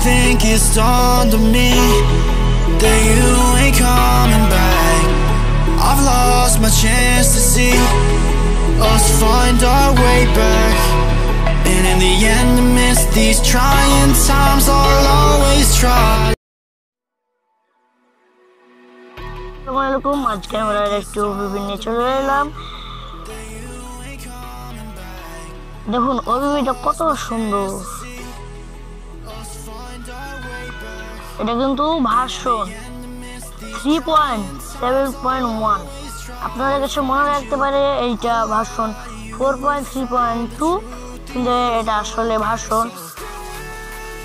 think it's dawned on me that you ain't coming back. I've lost my chance to see us find our way back, and in the end, amidst these trying times, I'll always try. আসসালামু আলাইকুম। আজকে আমরা একটু বিভিন্ন চলে এলাম। দেখুন অভিভিটা কত সুন্দর। এটা কিন্তু ভার্সন 3.7.1। আপনাদের কাছে মনে রাখতে পারে এইটা ভার্সন 4.3.2, কিন্তু এটা আসলে ভার্সন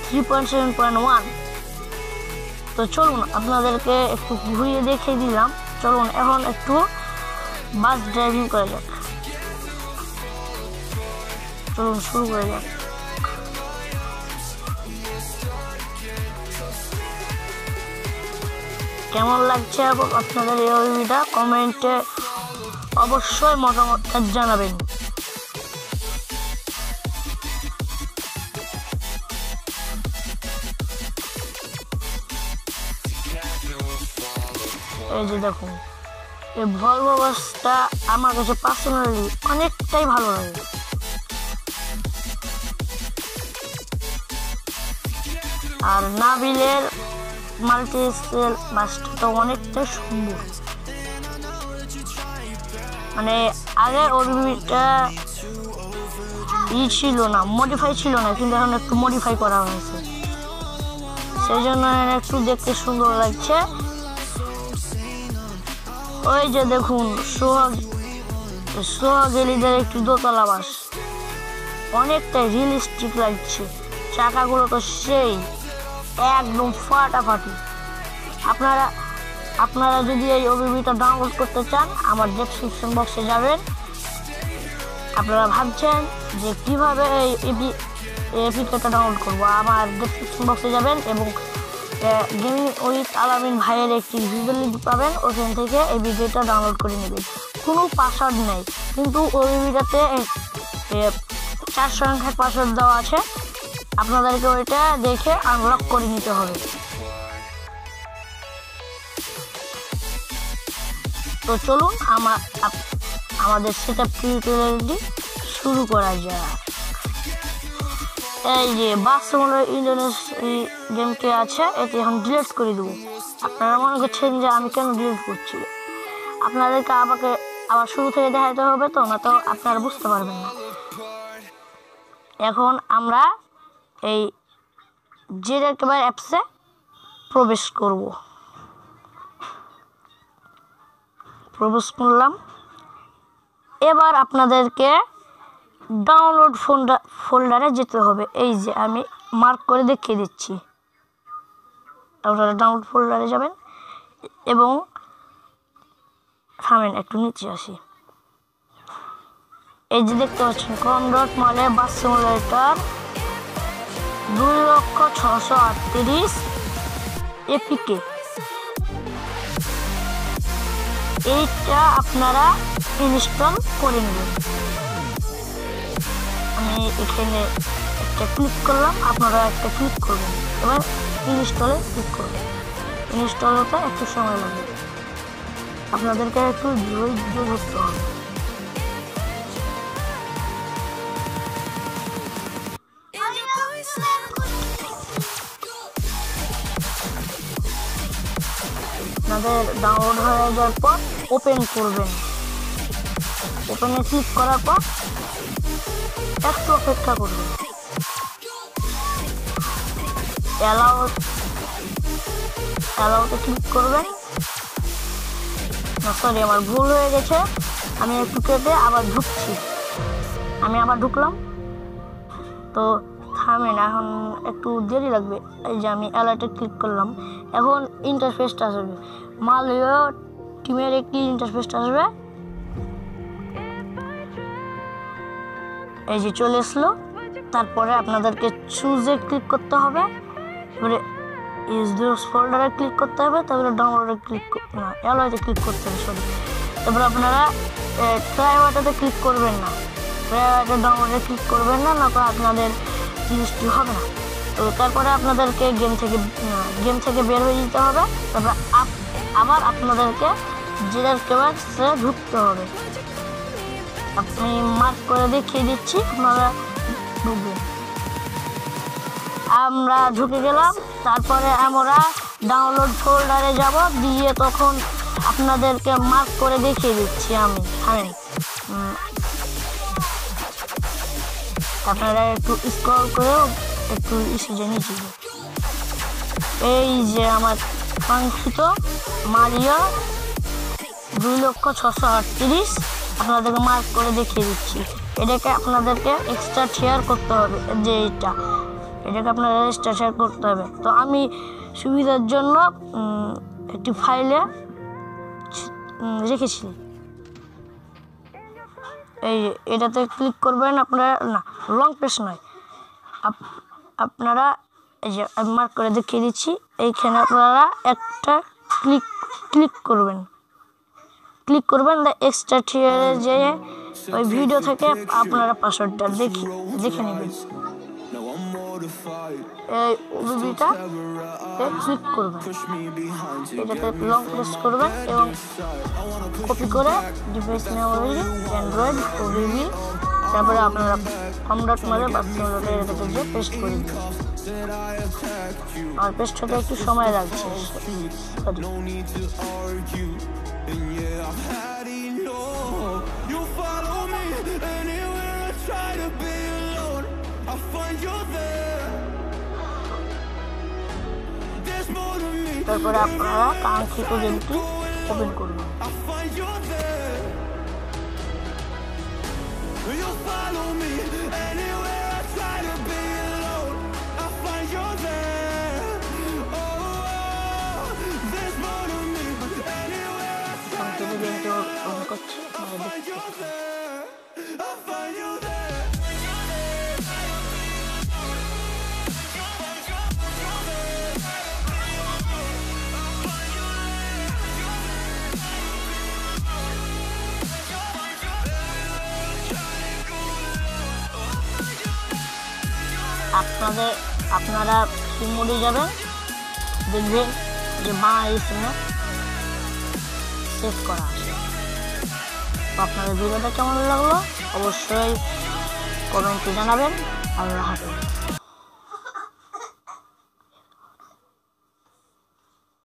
3.7.1। তো চলুন আপনাদেরকে একটু ঘুরিয়ে দেখিয়ে দিলাম। চলুন এখন একটু বাস ড্রাইভিং করা যাক। চলুন শুরু করা যাক। কেমন লাগছে আপনাদের এই অভিজ্ঞতা কমেন্টে অবশ্যই মতামত জানাবেন। এই যে দেখুন এই ভলভো বাসটা আমার কাছে পার্সোনালি অনেকটাই ভালো লাগে। আর নাবিলের মাল্টি স্কেল বাসটা তো অনেকটাই সুন্দর। মানে আগের অভিজ্ঞতা ছিল না, মডিফাই ছিল না, কিন্তু এখন একটু মডিফাই করা হয়েছে, সেই জন্য একটু দেখতে সুন্দর লাগছে। ওই যে দেখুন সোহাগেলিদের একটি দোতলা বাস, অনেকটাই রিয়েলিস্টিক লাগছে। চাকাগুলো তো সেই একদম ফাটাফাটি। আপনারা যদি এই অভিজ্ঞতা ডাউনলোড করতে চান আমার ডেসক্রিপশন বক্সে যাবেন। আপনারা ভাবছেন যে কিভাবে এই অ্যাপ্লিকেশনটা ডাউনলোড করবো, আমার ডেসক্রিপশন বক্সে যাবেন এবং গেমিং উইথ আলামিন ভাইয়ের একটি ভিডিও লিঙ্ক পাবেন, ওখান থেকে এই ভিডিওটা ডাউনলোড করে নেবেন। কোনো পাসওয়ার্ড নেই, কিন্তু ওই ভিডিওতে 4 সংখ্যার পাসওয়ার্ড দেওয়া আছে। আপনাদেরকে ওইটা দেখে আনলক করে নিতে হবে। তো চলুন আমাদের সেটআপ টিউটোরিয়ালটি শুরু করা যায়। এই যে বাস সিমুলেটর ইন্ডোনেশিয়া গেমটি আছে, এটি এখন ডিলিট করে দেবো। আপনারা মনে করছেন যে আমি কেন ডিলিট করছি, আপনাদেরকে আবার শুরু থেকে দেখাতে হবে, তো না তো আপনারা বুঝতে পারবেন না। এখন আমরা এই জেডএকেবার অ্যাপসে প্রবেশ করলাম। এবার আপনাদেরকে ডাউনলোড ফোল্ডারে যেতে হবে। এই যে আমি মার্ক করে দেখিয়ে দিচ্ছি। আপনারা ডাউনলোড ফোল্ডারে যাবেন এবং থামেন, একটু নিচে আসি। এই যে দেখতে পাচ্ছেন কনডট মালে বাস সিমুলেটর 2,638 এপিকে। এইটা আপনারা ইনস্টল করে নেবেন। আমি এখানে একটা ক্লিক করলাম, আপনারা একটা ক্লিক করবেন। এবার ইনস্টলে ক্লিক করবেন। ইনস্টল হতে একটু সময় লাগবে, আপনাদেরকে একটু ধৈর্য ধরতে হবে। আপনাদের ডাউনলোড হয়ে যাওয়ার পর ওপেন করবেন। ওপেনে ক্লিক করার পর একটু অপেক্ষা করবেন। অ্যালাউতে ক্লিক করবেন। সরি, আমার ভুল হয়ে গেছে, আমি একটু কেটে আবার ঢুকছি। আমি আবার ঢুকলাম, তো থামেন, এখন একটু দেরি লাগবে। এই যে আমি অ্যালার্টে ক্লিক করলাম। এখন ইন্টারফেসটা আসবে, মালয় টিমের একটি ইন্টারফেসটা আসবে। এই যে চলে আসলো। তারপরে আপনাদেরকে চুজে ক্লিক করতে হবে, এবারে ইউজ দিস ফোল্ডারে ক্লিক করতে হবে, তারপরে ডাউনলোডে অ্যালয়তে ক্লিক করতে হবে। সরি, তারপরে আপনারা ট্রাইওয়াটাতে ক্লিক করবেন না, ট্রাইওয়াটা ডাউনলোডে ক্লিক করবেন না, না তো আপনাদের জিনিসটি হবে না। তো তারপরে আপনাদেরকে গেম থেকে বের হয়ে যেতে হবে। তারপরে আবার আপনাদেরকে জিরার কেওয়াক্সে ঢুকতে হবে। আপনি মার্ক করে দেখিয়ে দিচ্ছি, আপনারা ঢুকবেন। আমরা ঢুকে গেলাম। তারপরে আমরা ডাউনলোড ফোল্ডারে যাব, দিয়ে তখন আপনাদেরকে মার্ক করে দেখিয়ে দিচ্ছি আমি। আপনারা একটু স্ক্রল করেও একটু নিচে, এই যে আমার কাঙ্ক্ষিত মারিও 2,638,000 আপনাদেরকে মার্ক করে দেখিয়ে দিচ্ছি। এটাকে আপনাদেরকে এক্সট্রা শেয়ার করতে হবে, যে এটাকে আপনারা এক্সট্রা শেয়ার করতে হবে। তো আমি সুবিধার জন্য একটি ফাইলে রেখেছি। এটাতে ক্লিক করবেন আপনারা, না রং প্রেস নয়, আপনারা এই যে মার্ক করে দেখিয়ে দিচ্ছি, এইখানে আপনারা একটা ক্লিক করবেন এক্সট্রা টিয়ারে যে ওই ভিডিও থেকে আপনারা পাসওয়ার্ডটা দেখে নেবেন। এই ওবিবিটা ক্লিক করবেন, এটাতে লং প্রেস করবেন এবং কপি করে ডিভাইস মেমোরি অ্যান্ড্রয়েড ওবিবি, তারপরে আপনারা কমডট মারে বা এটাতে যে পেস্ট করে দিন। আর পেস্ট হতে একটু সময় লাগছে। তারপরে আপনারা কাঙ্ক্ষিত গেমটি ওপেন করবেন। আপনারা মোডে যাবেন, দেখবেন যে বাংলাদেশে সেভ করা আছে। আপনাদের ভিডিওটা কেমন লাগলো অবশ্যই কমেন্টে জানাবেন। আল্লাহ হাফেজ।